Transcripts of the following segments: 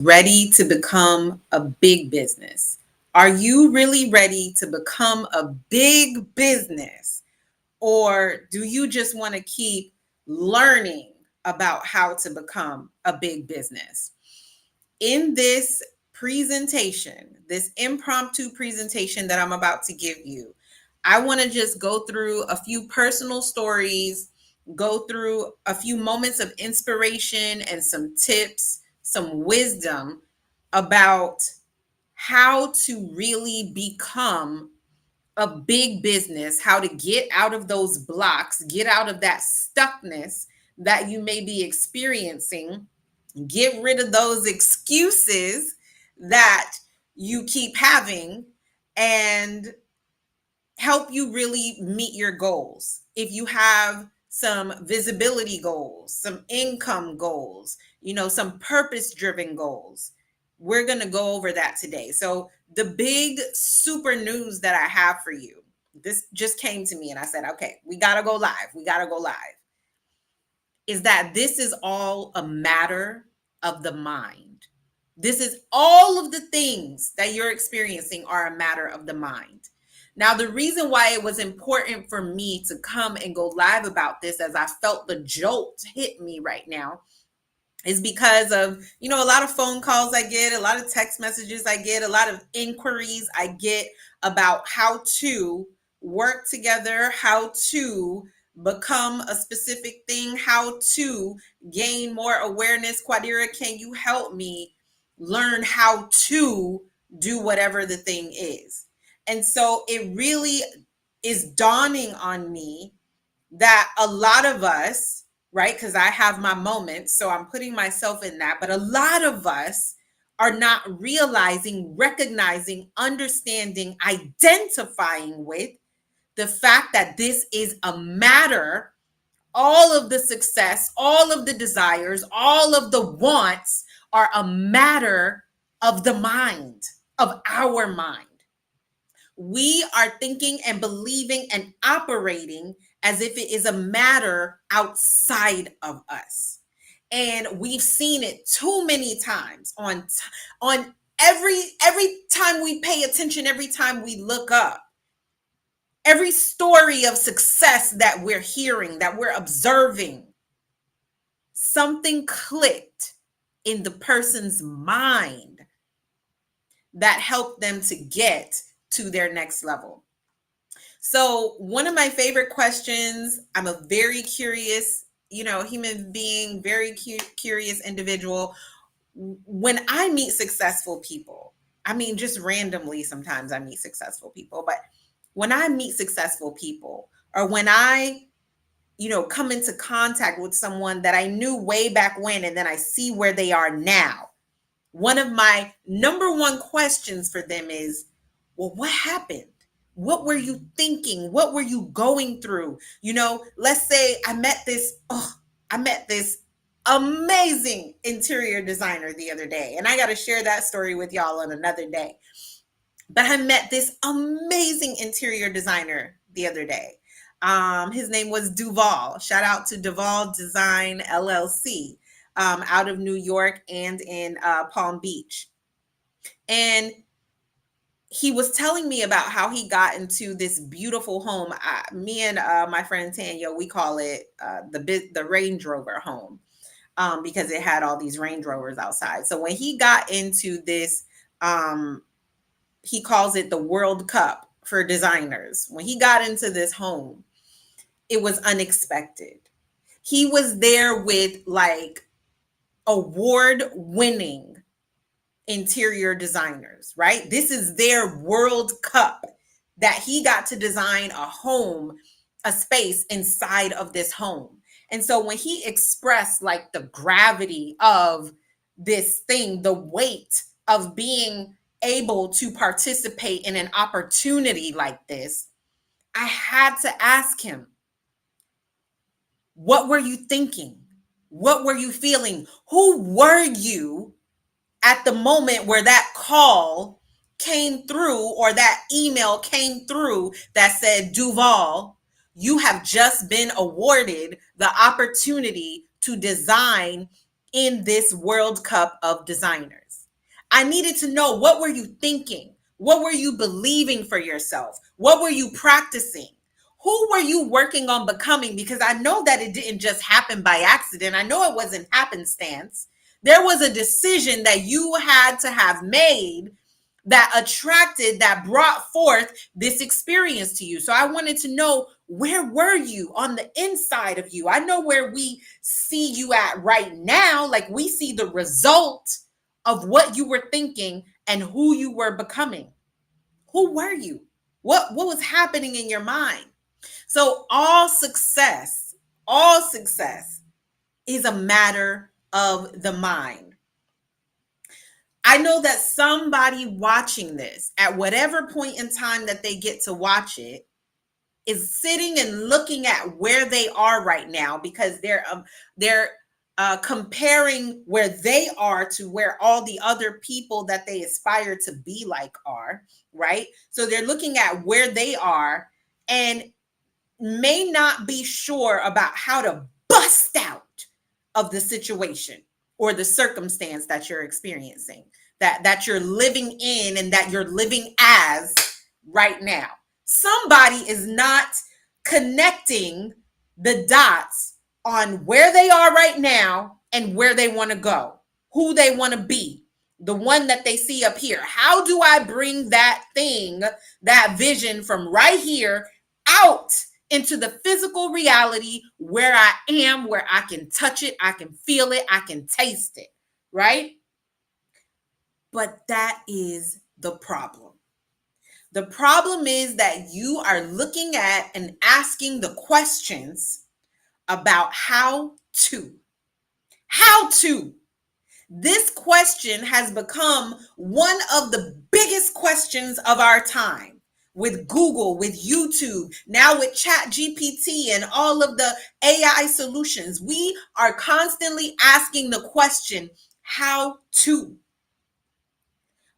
Ready to become a big business? Are you really ready to become a big business? Or do you just want to keep learning about how to become a big business? In this presentation, this impromptu presentation that I'm about to give you, I want to just go through a few personal stories, go through a few moments of inspiration and some tips, some wisdom about how to really become a big business, how to get out of those blocks, get out of that stuckness that you may be experiencing, get rid of those excuses that you keep having, and help you really meet your goals. If you have some visibility goals, some income goals, some purpose driven goals, we're going to go over that today. So, the big super news that I have for you, this just came to me and I said, okay, we got to go live. We got to go live. Is that this is all a matter of the mind. This is all of the things that you're experiencing are a matter of the mind. Now, the reason why it was important for me to come and go live about this, as I felt the jolt hit me right now, is because of, a lot of phone calls I get, a lot of text messages I get, a lot of inquiries I get about how to work together, how to become a specific thing, how to gain more awareness. Quadira, can you help me learn how to do whatever the thing is? And so it really is dawning on me that a lot of us, right? Because I have my moments, so I'm putting myself in that. But a lot of us are not realizing, recognizing, understanding, identifying with the fact that this is a matter. All of the success, all of the desires, all of the wants are a matter of the mind, of our mind. We are thinking and believing and operating as if it is a matter outside of us. And we've seen it too many times on every time we pay attention, every time we look up, every story of success that we're hearing, that we're observing, something clicked in the person's mind that helped them to get to their next level. So one of my favorite questions, I'm a very curious, human being, very curious individual. When I meet successful people, I mean, just randomly, sometimes I meet successful people, but when I meet successful people, or when I, come into contact with someone that I knew way back when, and then I see where they are now, one of my number one questions for them is, well, what happened? What were you thinking? What were you going through? Let's say I met this amazing interior designer the other day. And I got to share that story with y'all on another day. But I met this amazing interior designer the other day. His name was Duval. Shout out to Duval Design LLC, out of New York and in Palm Beach. And he was telling me about how he got into this beautiful home. Me and my friend Tanya, we call it the Range Rover home, because it had all these Range Rovers outside. So when he got into this, he calls it the World Cup for designers. When he got into this home, it was unexpected. He was there with like award-winning interior designers, right? This is their World Cup, that he got to design a home, a space inside of this home. And so when he expressed like the gravity of this thing, the weight of being able to participate in an opportunity like this, I had to ask him, what were you thinking? What were you feeling? Who were you at the moment where that call came through, or that email came through that said, Duval, you have just been awarded the opportunity to design in this World Cup of designers. I needed to know, what were you thinking? What were you believing for yourself? What were you practicing? Who were you working on becoming? Because I know that it didn't just happen by accident. I know it wasn't happenstance. There was a decision that you had to have made that attracted, that brought forth this experience to you. So I wanted to know, where were you on the inside of you? I know where we see you at right now. Like, we see the result of what you were thinking and who you were becoming. Who were you? What was happening in your mind? So all success is a matter of the mind. I know that somebody watching this at whatever point in time that they get to watch it is sitting and looking at where they are right now, because they're comparing where they are to where all the other people that they aspire to be like are, right? So they're looking at where they are and may not be sure about how to bust out of the situation or the circumstance that you're experiencing, that you're living in and that you're living as right now. Somebody is not connecting the dots on where they are right now and where they want to go, who they want to be, the one that they see up here. How do I bring that thing, that vision from right here out into the physical reality where I am, where I can touch it, I can feel it, I can taste it, right? But that is the problem. The problem is that you are looking at and asking the questions about how to. How to. This question has become one of the biggest questions of our time, with Google, with YouTube, now with ChatGPT and all of the AI solutions. We are constantly asking the question, how to?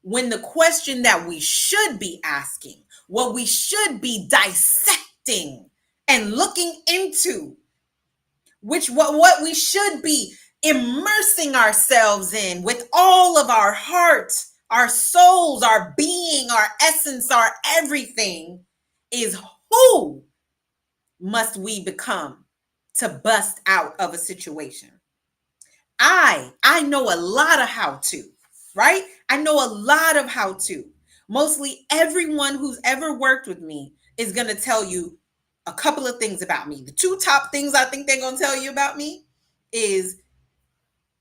When the question that we should be asking, what we should be dissecting and looking into, what we should be immersing ourselves in with all of our heart, our souls, our being, our essence, our everything, is who must we become to bust out of a situation? I know a lot of how to, right? I know a lot of how to. Mostly everyone who's ever worked with me is going to tell you a couple of things about me. The two top things I think they're going to tell you about me is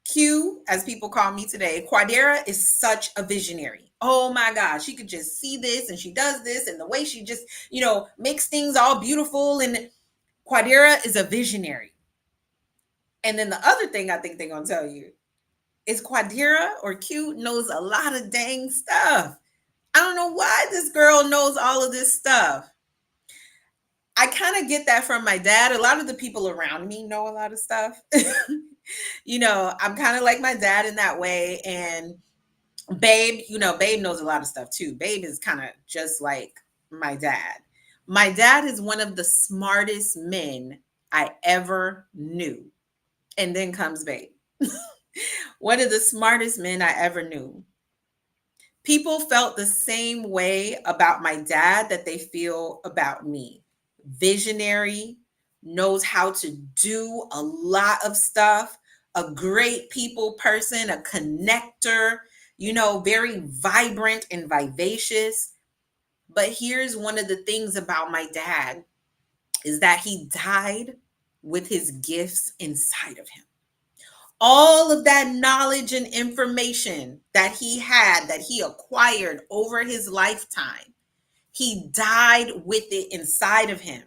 Q, as people call me today. Quadera is such a visionary. Oh my gosh, she could just see this and she does this, and the way she just, makes things all beautiful. And Quadera is a visionary. And then the other thing I think they're going to tell you is Quadera, or Q, knows a lot of dang stuff. I don't know why this girl knows all of this stuff. I kind of get that from my dad. A lot of the people around me know a lot of stuff. I'm kind of like my dad in that way. And Babe, Babe knows a lot of stuff too. Babe is kind of just like my dad. My dad is one of the smartest men I ever knew. And then comes Babe. One of the smartest men I ever knew. People felt the same way about my dad that they feel about me. Visionary, knows how to do a lot of stuff, a great people person, a connector, very vibrant and vivacious. But here's one of the things about my dad is that he died with his gifts inside of him. All of that knowledge and information that he had, that he acquired over his lifetime, he died with it inside of him.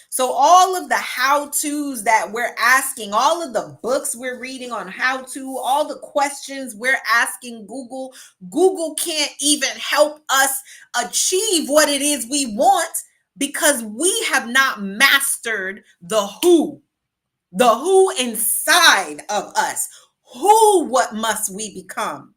So all of the how-tos that we're asking, all of the books we're reading on how to, all the questions we're asking Google can't even help us achieve what it is we want, because we have not mastered the who inside of us. What must we become?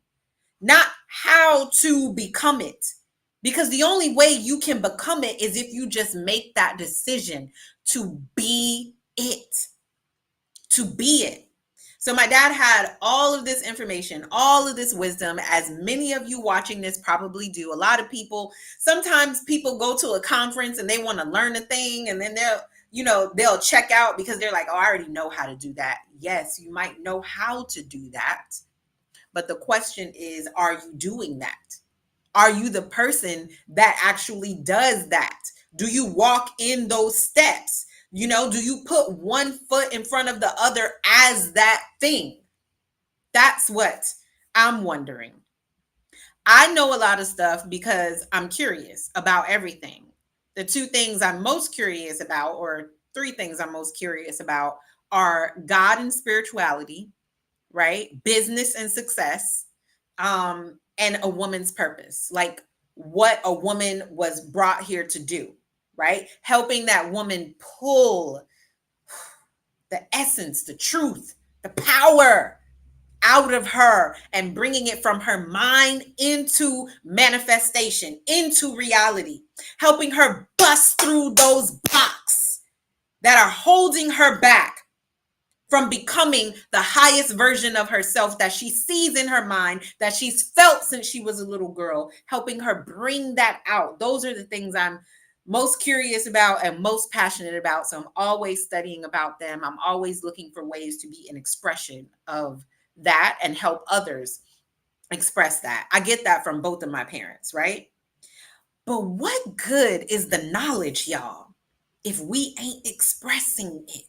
Not how to become it. Because the only way you can become it is if you just make that decision to be it. To be it. So my dad had all of this information, all of this wisdom, as many of you watching this probably do. A lot of people, sometimes people go to a conference and they want to learn a thing, and then they'll check out because they're like, oh, I already know how to do that. Yes, you might know how to do that. But the question is, are you doing that? Are you the person that actually does that? Do you walk in those steps? Do you put one foot in front of the other as that thing? That's what I'm wondering. I know a lot of stuff because I'm curious about everything. The two things I'm most curious about, or three things I'm most curious about, are God and spirituality, right? Business and success, and a woman's purpose, like what a woman was brought here to do, right? Helping that woman pull the essence, the truth, the power out of her and bringing it from her mind into manifestation, into reality, helping her bust through those blocks that are holding her back from becoming the highest version of herself that she sees in her mind, that she's felt since she was a little girl, helping her bring that out. Those are the things I'm most curious about and most passionate about. So I'm always studying about them. I'm always looking for ways to be an expression of that and help others express that. I get that from both of my parents, right? But what good is the knowledge, y'all, if we ain't expressing it?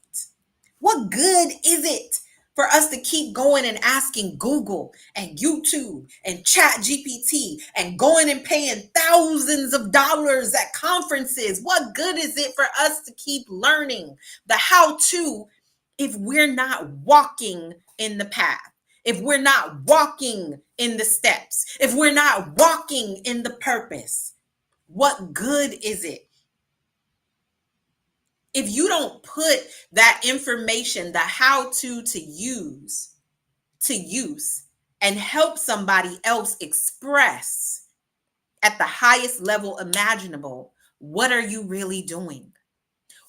What good is it for us to keep going and asking Google and YouTube and Chat GPT and going and paying thousands of dollars at conferences? What good is it for us to keep learning the how to if we're not walking in the path? If we're not walking in the steps, if we're not walking in the purpose, what good is it? If you don't put that information, the how to use and help somebody else express at the highest level imaginable, what are you really doing?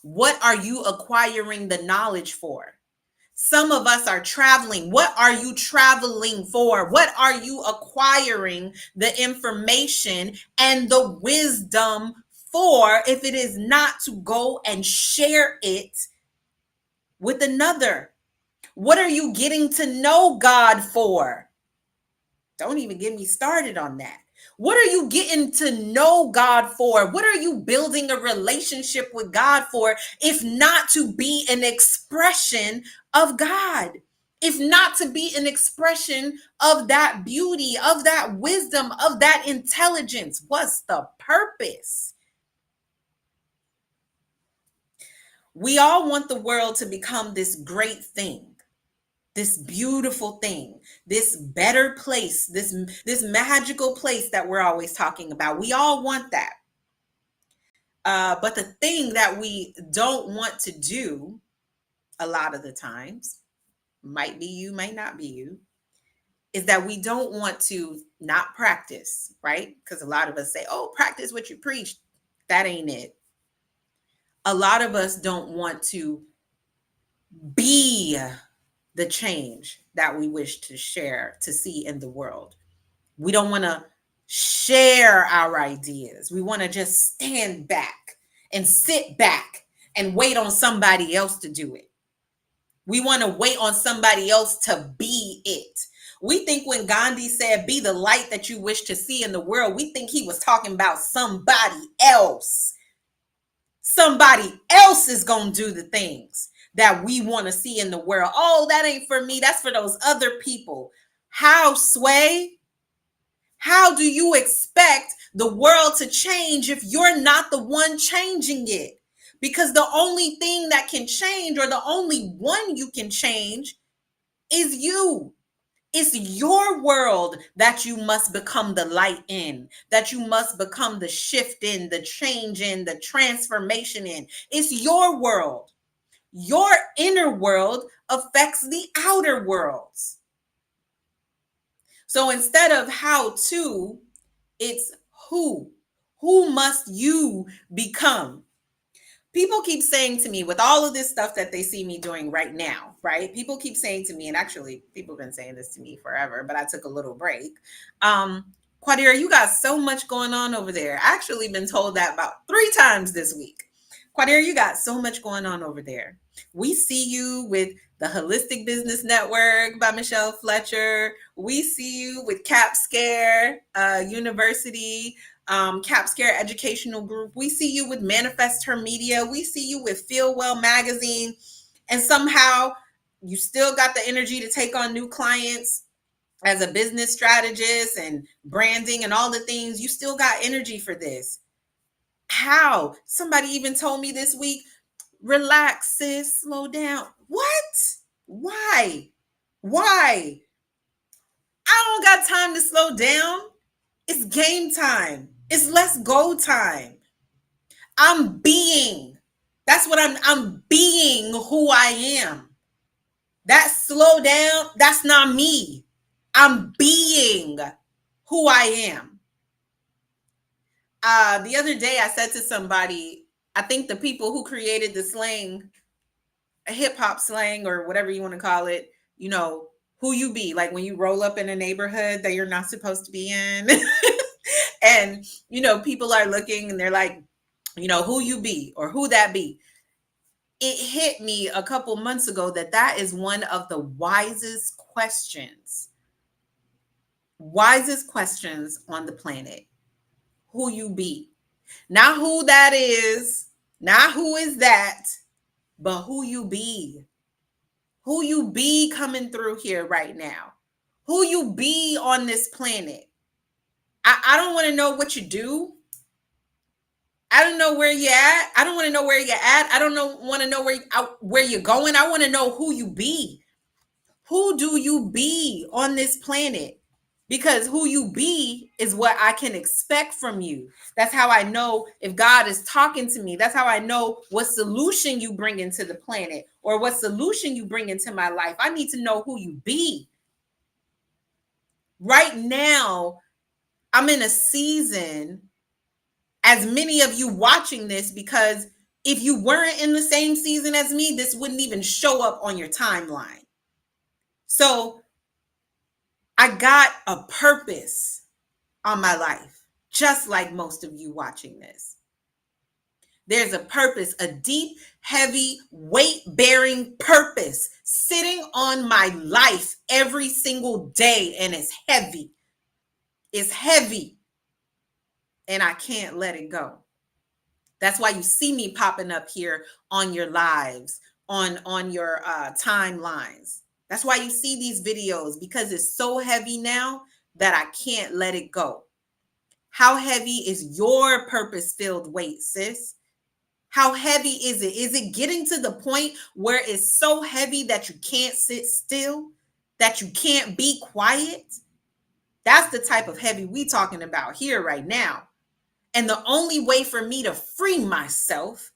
What are you acquiring the knowledge for? Some of us are traveling. What are you traveling for? What are you acquiring the information and the wisdom for if it is not to go and share it with another? What are you getting to know God for? Don't even get me started on that. What are you getting to know God for? What are you building a relationship with God for, if not to be an expression of God? If not to be an expression of that beauty, of that wisdom, of that intelligence? What's the purpose? We all want the world to become this great thing, this beautiful thing, this better place, this magical place that we're always talking about. We all want that. But the thing that we don't want to do a lot of the times, might be you, might not be you, is that we don't want to not practice, right? Because a lot of us say, oh, practice what you preach. That ain't it. A lot of us don't want to be the change that we wish to share, to see in the world. We don't want to share our ideas. We want to just stand back and sit back and wait on somebody else to do it. We want to wait on somebody else to be it. We think when Gandhi said, be the light that you wish to see in the world, we think he was talking about somebody else. Somebody else is going to do the things that we want to see in the world. Oh, that ain't for me. That's for those other people. How, Sway? How do you expect the world to change if you're not the one changing it? Because the only thing that can change, or the only one you can change, is you. It's your world that you must become the light in, that you must become the shift in, the change in, the transformation in. It's your world. Your inner world affects the outer worlds. So instead of how to, it's who. Who must you become? People keep saying to me, with all of this stuff that they see me doing right now, right? People keep saying to me, and actually, people have been saying this to me forever, but I took a little break. Quadira, you got so much going on over there. I actually been told that about 3 times this week. Quadira, you got so much going on over there. We see you with the Holistic Business Network by Michelle Fletcher. We see you with Cap Scare University, Cap Scare Educational Group. We see you with ManifestHer Media. We see you with Feel Well Magazine. And somehow you still got the energy to take on new clients as a business strategist and branding and all the things. You still got energy for this. How? Somebody even told me this week, relax, sis, slow down. What? Why? Why? I don't got time to slow down. It's game time. It's let's go time. I'm being. That's what I'm being who I am. That slow down, that's not me. I'm being who I am. The other day I said to somebody, I think the people who created the slang, hip hop slang or whatever you want to call it, you know, who you be, like when you roll up in a neighborhood that you're not supposed to be in. And, you know, people are looking and they're like, you know, who you be or who that be. It hit me a couple months ago that that is one of the wisest questions on the planet. Who you be. Not who that is, not who is that, but who you be. Who you be coming through here right now. Who you be on this planet. I don't want to know what you do. I don't know where you're at. I don't want to know where you're at. I don't want to know where you're going. I want to know who you be. Who do you be on this planet? Because who you be is what I can expect from you. That's how I know if God is talking to me. That's how I know what solution you bring into the planet or what solution you bring into my life. I need to know who you be. Right now, I'm in a season, as many of you watching this, because if you weren't in the same season as me, this wouldn't even show up on your timeline. So I got a purpose on my life, just like most of you watching this. There's a purpose, a deep, heavy, weight-bearing purpose sitting on my life every single day, and it's heavy. It's heavy, and I can't let it go. That's why you see me popping up here on your lives, on your timelines. That's why you see these videos, because it's so heavy now that I can't let it go. How heavy is your purpose-filled weight, sis? How heavy is it? Is it getting to the point where it's so heavy that you can't sit still, that you can't be quiet? That's the type of heavy we talking about here right now. And the only way for me to free myself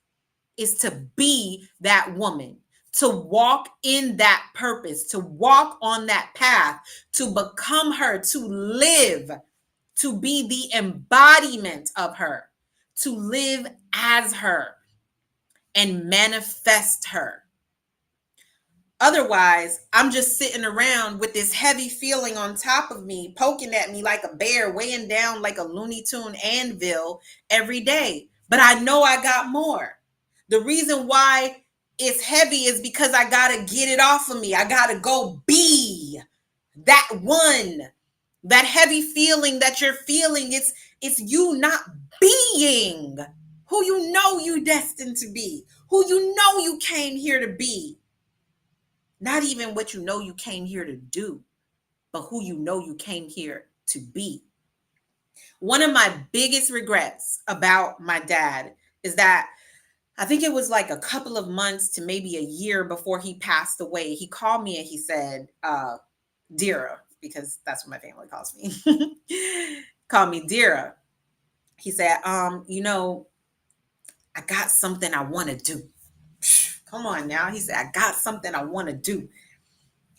is to be that woman, to walk in that purpose, to walk on that path, to become her, to live, to be the embodiment of her, to live as her and manifest her. Otherwise, I'm just sitting around with this heavy feeling on top of me, poking at me like a bear, weighing down like a Looney Tune anvil every day. But I know I got more. The reason why it's heavy is because I got to get it off of me. I got to go be that one. That heavy feeling that you're feeling, it's you not being who you know you're destined to be, who you know you came here to be. Not even what you know you came here to do, but who you know you came here to be. One of my biggest regrets about my dad is that I think it was like a couple of months to maybe a year before he passed away. He called me and he said, Dira, because that's what my family calls me. Called me Dira. He said, you know, I got something I want to do. Come on now. He said, I got something I want to do.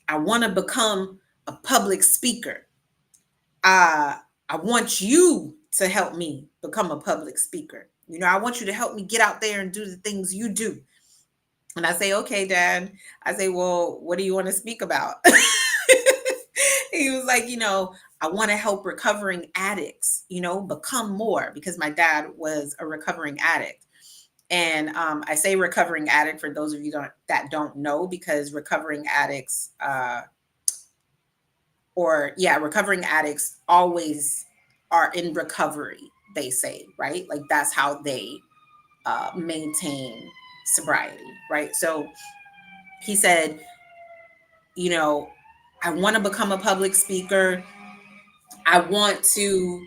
I want to become a public speaker. I want you to help me become a public speaker. I want you to help me get out there and do the things you do. And I say, okay, Dad. I say, well, what do you want to speak about? He was like, I want to help recovering addicts, become more, because my dad was a recovering addict. And I say recovering addict for those of you that don't know, because recovering addicts, recovering addicts always are in recovery, they say, right? Like that's how they maintain sobriety, right? So he said, I want to become a public speaker. I want to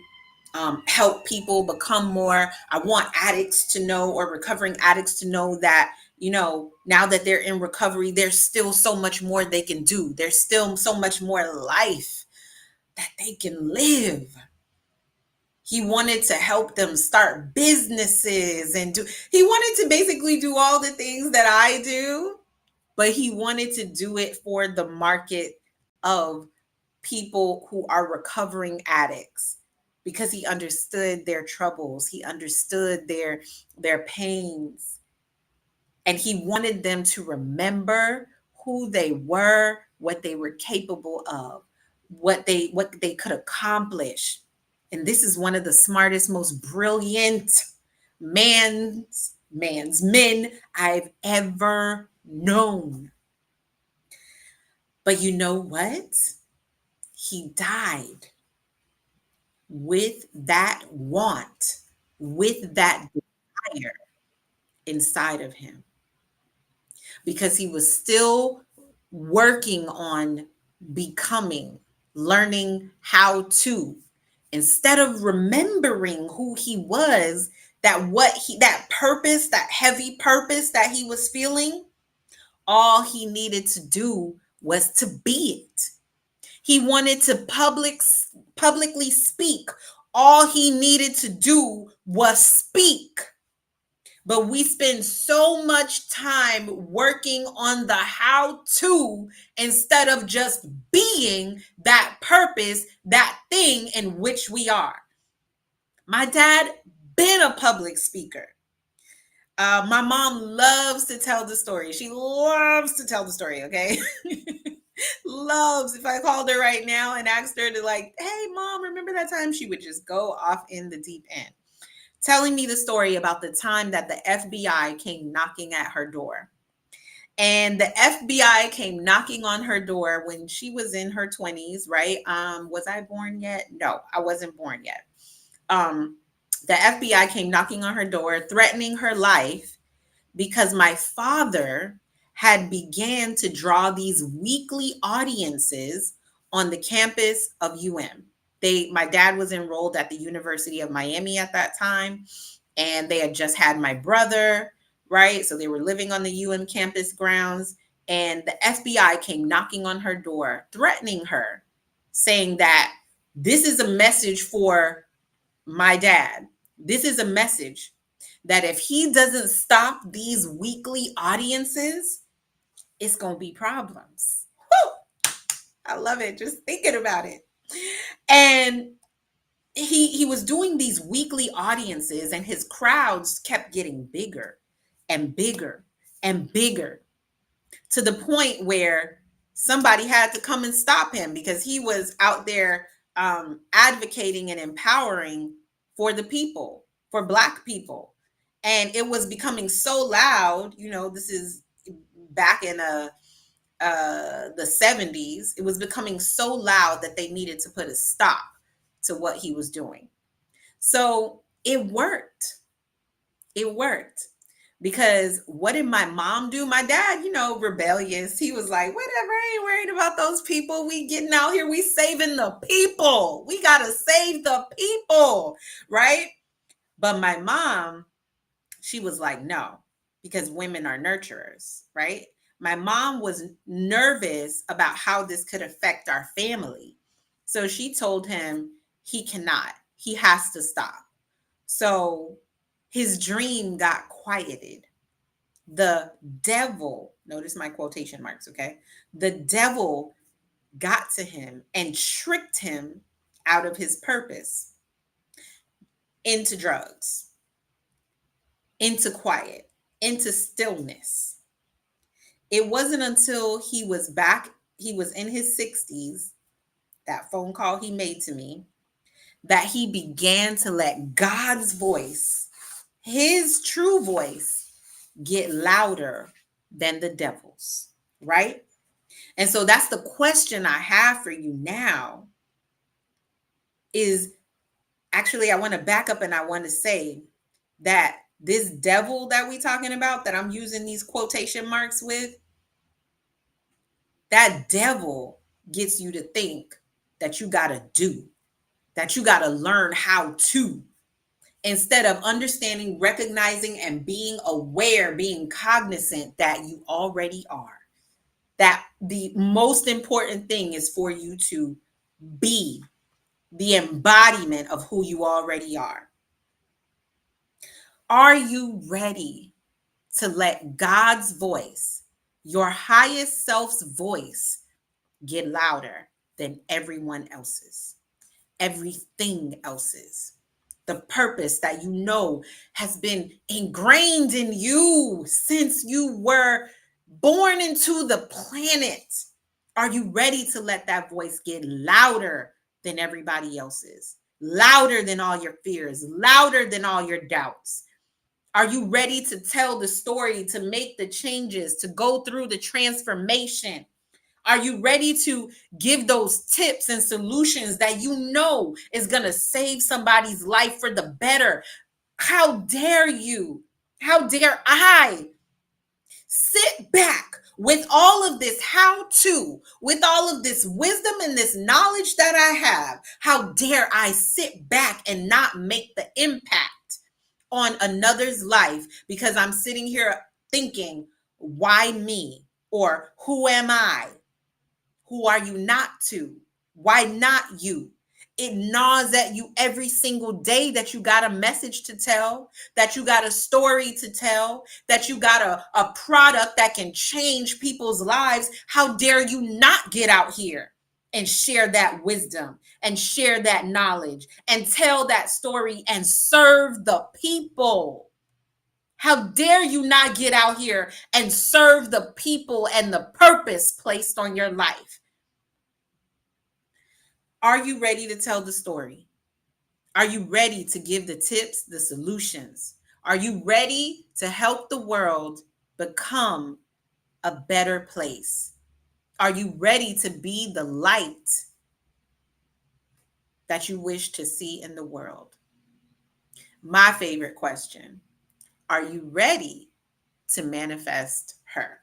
help people become more. I want addicts to know, or recovering addicts to know that, now that they're in recovery, there's still so much more they can do. There's still so much more life that they can live. He wanted to help them start businesses he wanted to basically do all the things that I do, but he wanted to do it for the market of people who are recovering addicts, because he understood their troubles, he understood their pains, and he wanted them to remember who they were, what they were capable of, what they could accomplish. And this is one of the smartest, most brilliant men I've ever known. But you know what? He died with that want, with that desire inside of him, because he was still working on becoming, learning how to, instead of remembering who he was, that purpose, that heavy purpose that he was feeling, all he needed to do was to be it. He wanted to publicly speak. All he needed to do was speak. But we spend so much time working on the how to, instead of just being that purpose, that thing in which we are. My dad been a public speaker. My mom loves to tell the story. She loves to tell the story, okay? Loves. If I called her right now and asked her to, like, hey, Mom, remember that time? She would just go off in the deep end, telling me the story about the time that the FBI came knocking at her door. And the FBI came knocking on her door when she was in her 20s, right? Was I born yet? No, I wasn't born yet. The FBI came knocking on her door, threatening her life, because my father had began to draw these weekly audiences on the campus of UM. My dad was enrolled at the University of Miami at that time, and they had just had my brother, right? So they were living on the UM campus grounds, and the FBI came knocking on her door, threatening her, saying that this is a message for my dad. This is a message that if he doesn't stop these weekly audiences, it's going to be problems. Woo! I love it. Just thinking about it. And he was doing these weekly audiences, and his crowds kept getting bigger and bigger and bigger, to the point where somebody had to come and stop him, because he was out there advocating and empowering for the people, for Black people. And it was becoming so loud. This is back in the 70s. It was becoming so loud that they needed to put a stop to what he was doing. So it worked. It worked. Because what did my mom do? My dad, rebellious. He was like, whatever, I ain't worried about those people. We getting out here, we saving the people. We got to save the people, right? But my mom, she was like, no, because women are nurturers, right? My mom was nervous about how this could affect our family. So she told him he cannot, he has to stop. So his dream got quieted. The devil, notice my quotation marks, okay? The devil got to him and tricked him out of his purpose into drugs. into quiet, into stillness. It wasn't until he was in his 60s, that phone call he made to me, that he began to let God's voice, his true voice, get louder than the devil's, right? And so that's the question I have for you now is actually, I want to back up and I want to say that this devil that we talking about, that I'm using these quotation marks with, that devil gets you to think that you got to do, that you got to learn how to, instead of understanding, recognizing, and being aware, being cognizant that you already are. That the most important thing is for you to be the embodiment of who you already are. Are you ready to let God's voice, your highest self's voice, get louder than everyone else's, everything else's? The purpose that you know has been ingrained in you since you were born into the planet. Are you ready to let that voice get louder than everybody else's? Louder than all your fears, louder than all your doubts? Are you ready to tell the story, to make the changes, to go through the transformation? Are you ready to give those tips and solutions that you know is going to save somebody's life for the better? How dare you? How dare I sit back with all of this how to, with all of this wisdom and this knowledge that I have? How dare I sit back and not make the impact on another's life because I'm sitting here thinking, why me? Or who am I? Who are you not to? Why not you? It gnaws at you every single day that you got a message to tell, that you got a story to tell, that you got a product that can change people's lives. How dare you not get out here and share that wisdom and share that knowledge and tell that story and serve the people? How dare you not get out here and serve the people and the purpose placed on your life? Are you ready to tell the story? Are you ready to give the tips, the solutions? Are you ready to help the world become a better place? Are you ready to be the light that you wish to see in the world? My favorite question: are you ready to manifest her?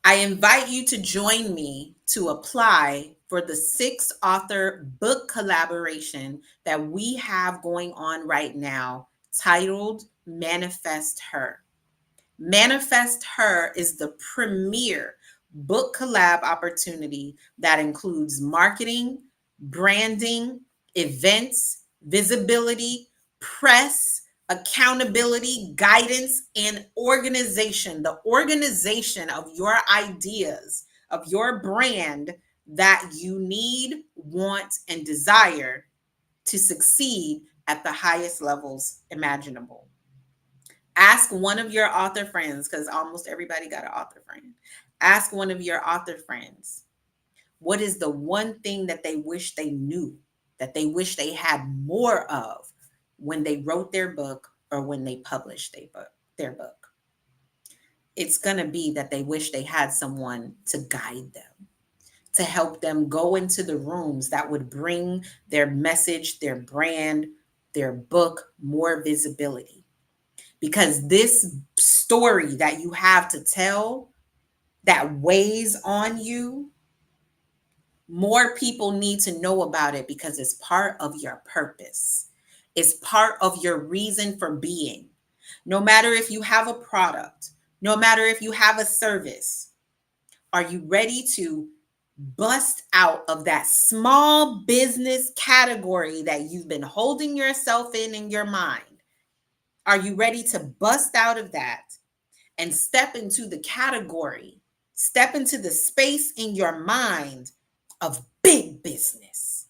I invite you to join me to apply for the 6-author book collaboration that we have going on right now, titled Manifest Her. Manifest Her is the premier book collab opportunity that includes marketing, branding, events, visibility, press, accountability, guidance, and organization. The organization of your ideas, of your brand that you need, want, and desire to succeed at the highest levels imaginable. Ask one of your author friends, because almost everybody got an author friend. Ask one of your author friends, what is the one thing that they wish they knew, that they wish they had more of when they wrote their book or when they published their book? It's going to be that they wish they had someone to guide them, to help them go into the rooms that would bring their message, their brand, their book more visibility. Because this story that you have to tell that weighs on you, more people need to know about it because it's part of your purpose. It's part of your reason for being. No matter if you have a product, no matter if you have a service, are you ready to bust out of that small business category that you've been holding yourself in your mind? Are you ready to bust out of that and step into the category, step into the space in your mind of big business?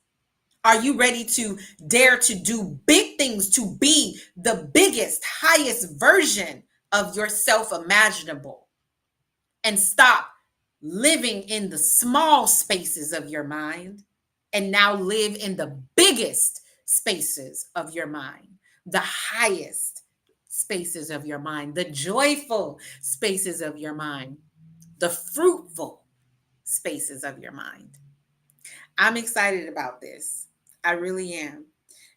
Are you ready to dare to do big things, to be the biggest, highest version of yourself imaginable, and stop living in the small spaces of your mind and now live in the biggest spaces of your mind, the highest spaces of your mind, the joyful spaces of your mind, the fruitful spaces of your mind? I'm excited about this. I really am.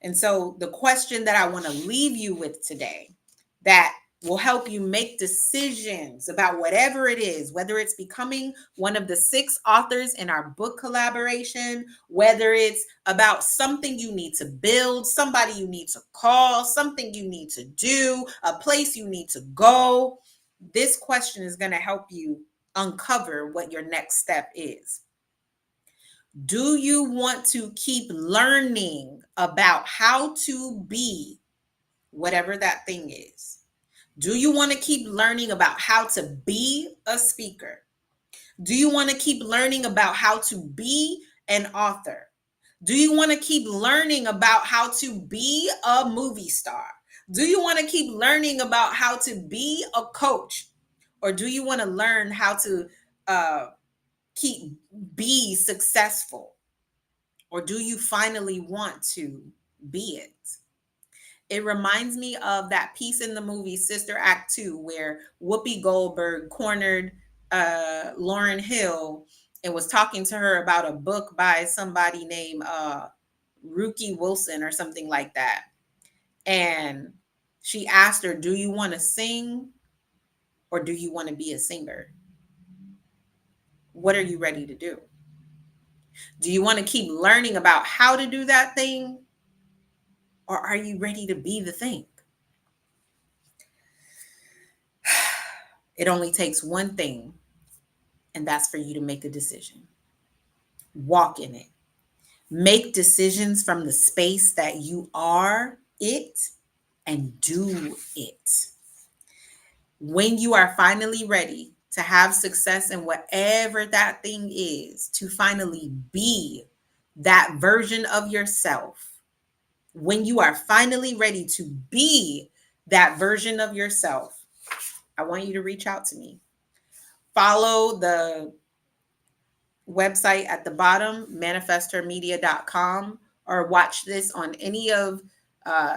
And so, the question that I want to leave you with today that will help you make decisions about whatever it is, whether it's becoming one of the 6 authors in our book collaboration, whether it's about something you need to build, somebody you need to call, something you need to do, a place you need to go. This question is going to help you uncover what your next step is. Do you want to keep learning about how to be whatever that thing is? Do you want to keep learning about how to be a speaker? Do you want to keep learning about how to be an author? Do you want to keep learning about how to be a movie star? Do you want to keep learning about how to be a coach? Or do you want to learn how to be successful? Or do you finally want to be it? It reminds me of that piece in the movie Sister Act 2 where Whoopi Goldberg cornered Lauryn Hill and was talking to her about a book by somebody named Ruki Wilson or something like that. And she asked her, do you want to sing or do you want to be a singer? What are you ready to do? Do you want to keep learning about how to do that thing? Or are you ready to be the thing? It only takes one thing, and that's for you to make a decision. Walk in it. Make decisions from the space that you are it and do it. When you are finally ready to have success in whatever that thing is, to finally be that version of yourself, when you are finally ready to be that version of yourself, I want you to reach out to me. Follow the website at the bottom, ManifestHerMedia.com, or watch this on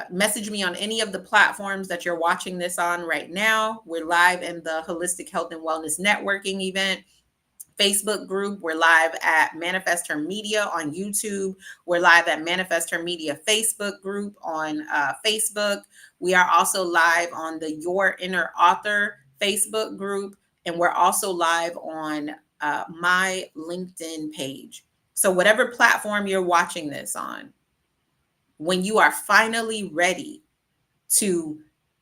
message me on any of the platforms that you're watching this on right now. We're live in the Holistic Health and Wellness Networking event Facebook group. We're live at Manifest Her Media on YouTube. We're live at Manifest Her Media Facebook group on Facebook. We are also live on the Your Inner Author Facebook group. And we're also live on my LinkedIn page. So whatever platform you're watching this on, when you are finally ready to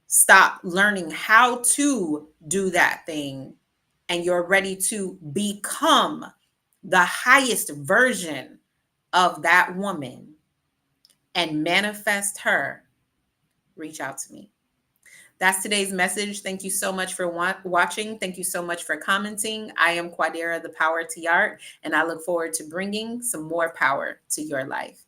stop learning how to do that thing and you're ready to become the highest version of that woman and manifest her, reach out to me. That's today's message. Thank you so much for watching. Thank you so much for commenting. I am Quadera, the Power to Art, and I look forward to bringing some more power to your life.